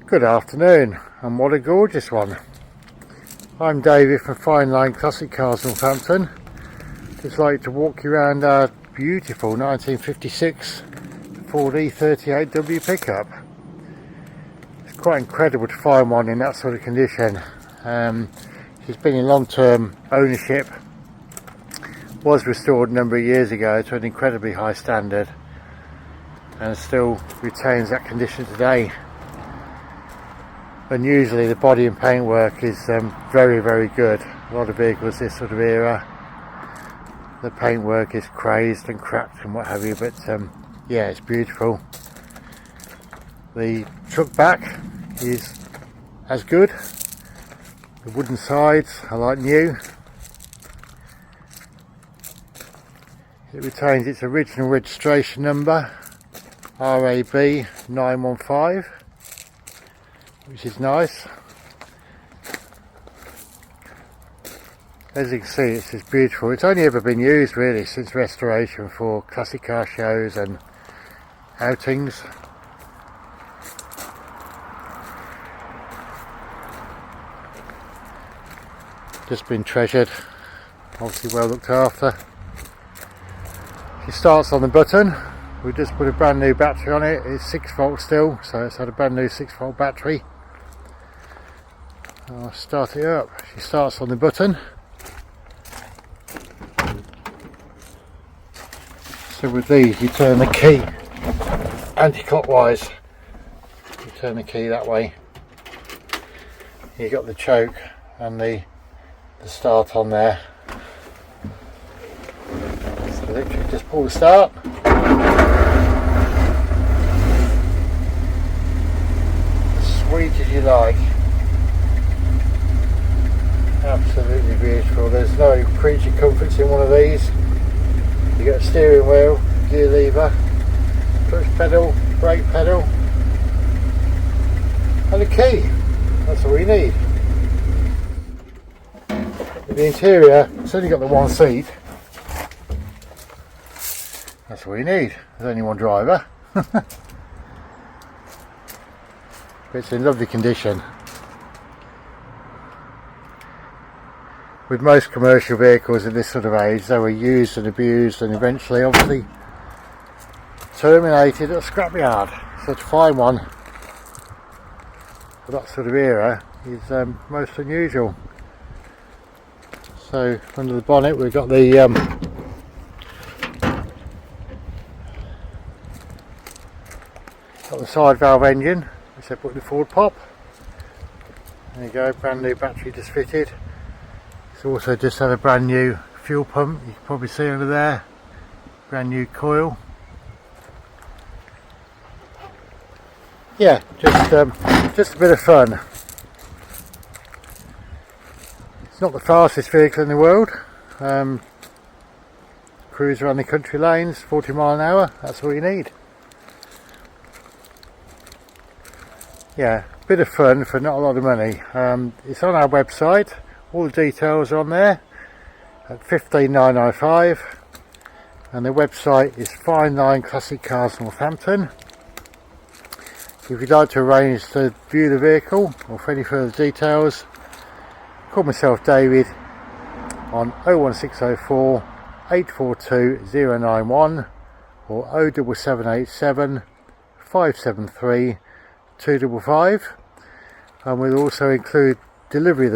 Good afternoon, and what a gorgeous one. I'm David from Fine Line Classic Cars Northampton. Just like to walk you around our beautiful 1956 Ford E38W Pick-Up. It's quite incredible to find one in that sort of condition. She's been in long-term ownership, was restored a number of years ago to an incredibly high standard, and still retains that condition today. Unusually, the body and paint work is very, very good. A lot of vehicles this sort of era, the paint work is crazed and cracked and what have you, but yeah, it's beautiful. The truck back is as good. The wooden sides are like new. It retains its original registration number, RAB 915. Which is nice. As you can see, it's just beautiful. It's only ever been used really since restoration for classic car shows and outings. Just been treasured, obviously well looked after. She starts on the button. We just put a brand new battery on it. It's 6 volt still, so it's had a brand new 6 volt battery. I'll start it up. She starts on the button. So with these you turn the key anti-clockwise. You turn the key that way. You got the choke and the start on there. So literally just pull the start. As sweet as you like. Absolutely beautiful. There's no creature comforts in one of these. You got a steering wheel, gear lever, clutch pedal, brake pedal, and a key. That's all you need. In the interior, it's only got the one seat. That's all you need. There's only one driver. But it's in lovely condition. With most commercial vehicles in this sort of age, they were used and abused and eventually obviously terminated at a scrapyard. So to find one for that sort of era is most unusual. So under the bonnet we've got the side valve engine, which they put in the Ford Pop. There you go, brand new battery just fitted. It's also just had a brand new fuel pump, you can probably see over there, brand new coil. Yeah, just a bit of fun. It's not the fastest vehicle in the world. Cruise around the country lanes, 40 mile an hour, that's all you need. Yeah, a bit of fun for not a lot of money. It's on our website. All the details are on there at 15,995, and the website is Fine Line Classic Cars Northampton. If you'd like to arrange to view the vehicle or for any further details, call myself David on 01604 842 091 or 07787 573 255, and we'll also include delivery of the